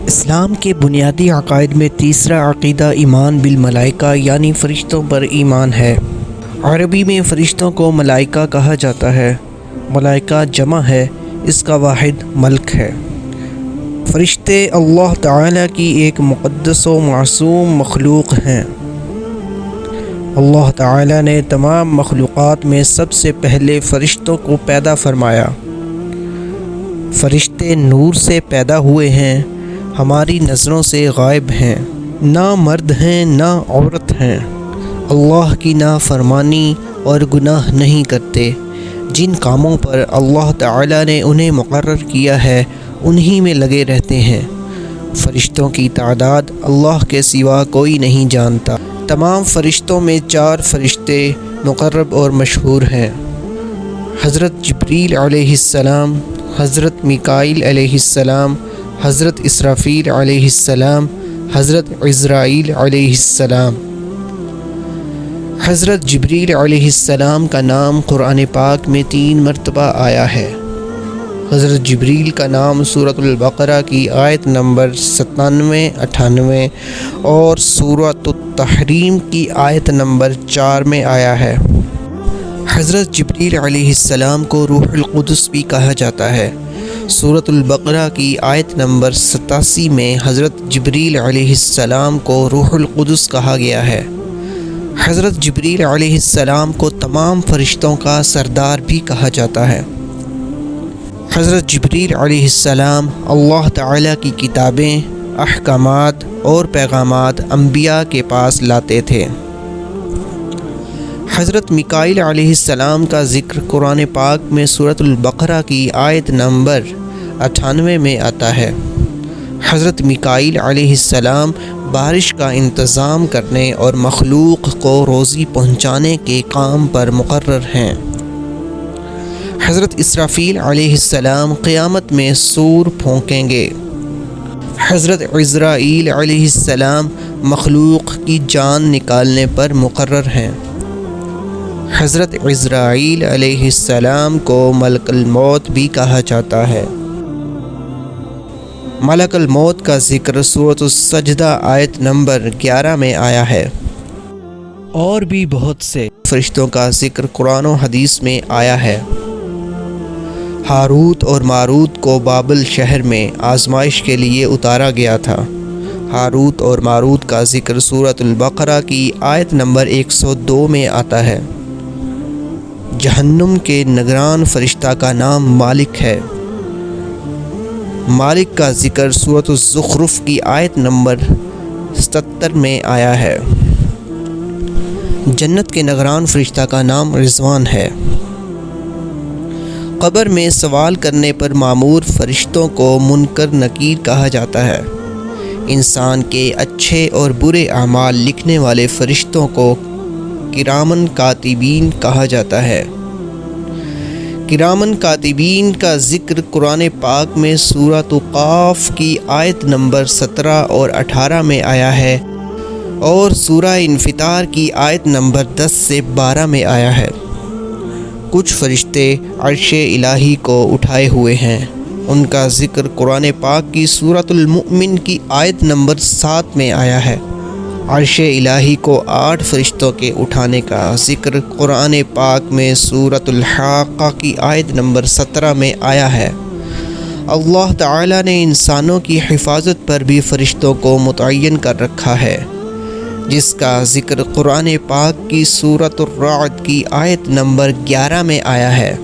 اسلام کے بنیادی عقائد میں تیسرا عقیدہ ایمان بالملائکہ یعنی فرشتوں پر ایمان ہے۔ عربی میں فرشتوں کو ملائکہ کہا جاتا ہے۔ ملائکہ جمع ہے، اس کا واحد ملک ہے۔ فرشتے اللہ تعالیٰ کی ایک مقدس و معصوم مخلوق ہیں۔ اللہ تعالیٰ نے تمام مخلوقات میں سب سے پہلے فرشتوں کو پیدا فرمایا۔ فرشتے نور سے پیدا ہوئے ہیں، ہماری نظروں سے غائب ہیں، نہ مرد ہیں نہ عورت ہیں، اللہ کی نافرمانی اور گناہ نہیں کرتے۔ جن کاموں پر اللہ تعالیٰ نے انہیں مقرر کیا ہے انہی میں لگے رہتے ہیں۔ فرشتوں کی تعداد اللہ کے سوا کوئی نہیں جانتا۔ تمام فرشتوں میں 4 فرشتے مقرب اور مشہور ہیں: حضرت جبریل علیہ السلام، حضرت میکائیل علیہ السلام، حضرت اسرافیل علیہ السلام، حضرت عزرائیل علیہ السلام۔ حضرت جبریل علیہ السلام کا نام قرآن پاک میں 3 مرتبہ آیا ہے۔ حضرت جبریل کا نام سورۃ البقرہ کی آیت نمبر 97، 98 اور سورۃ التحریم کی آیت نمبر 4 میں آیا ہے۔ حضرت جبریل علیہ السلام کو روح القدس بھی کہا جاتا ہے۔ سورۃ البقرہ کی آیت نمبر 87 میں حضرت جبریل علیہ السلام کو روح القدس کہا گیا ہے۔ حضرت جبریل علیہ السلام کو تمام فرشتوں کا سردار بھی کہا جاتا ہے۔ حضرت جبریل علیہ السلام اللہ تعالیٰ کی کتابیں، احکامات اور پیغامات انبیاء کے پاس لاتے تھے۔ حضرت میکائیل علیہ السلام کا ذکر قرآن پاک میں سورۃ البقرہ کی آیت نمبر 98 میں آتا ہے۔ حضرت میکائیل علیہ السلام بارش کا انتظام کرنے اور مخلوق کو روزی پہنچانے کے کام پر مقرر ہیں۔ حضرت اسرافیل علیہ السلام قیامت میں سور پھونکیں گے۔ حضرت عزرائیل علیہ السلام مخلوق کی جان نکالنے پر مقرر ہیں۔ حضرت عزرائیل علیہ السلام کو ملک الموت بھی کہا جاتا ہے۔ ملک الموت کا ذکر سورۃ السجدہ آیت نمبر 11 میں آیا ہے۔ اور بھی بہت سے فرشتوں کا ذکر قرآن و حدیث میں آیا ہے۔ ہاروت اور ماروت کو بابل شہر میں آزمائش کے لیے اتارا گیا تھا۔ ہاروت اور ماروت کا ذکر سورۃ البقرہ کی آیت نمبر 102 میں آتا ہے۔ جہنم کے نگران فرشتہ کا نام مالک ہے۔ مالک کا ذکر سورۃ الزخرف کی آیت نمبر 77 میں آیا ہے۔ جنت کے نگران فرشتہ کا نام رضوان ہے۔ قبر میں سوال کرنے پر مامور فرشتوں کو منکر نکیر کہا جاتا ہے۔ انسان کے اچھے اور برے اعمال لکھنے والے فرشتوں کو کرامن کاتبین کہا جاتا ہے۔ کرامن کاتبین کا ذکر قرآن پاک میں سورۃ قاف کی آیت نمبر 17 اور 18 میں آیا ہے اور سورہ انفطار کی آیت نمبر 10 سے 12 میں آیا ہے۔ کچھ فرشتے عرش الہی کو اٹھائے ہوئے ہیں۔ ان کا ذکر قرآن پاک کی سورۃ المؤمن کی آیت نمبر 7 میں آیا ہے۔ عرش الہی کو 8 فرشتوں کے اٹھانے کا ذکر قرآن پاک میں سورۃ الحاقہ کی آیت نمبر 17 میں آیا ہے۔ اللہ تعالیٰ نے انسانوں کی حفاظت پر بھی فرشتوں کو متعین کر رکھا ہے، جس کا ذکر قرآن پاک کی سورۃ الرعد کی آیت نمبر 11 میں آیا ہے۔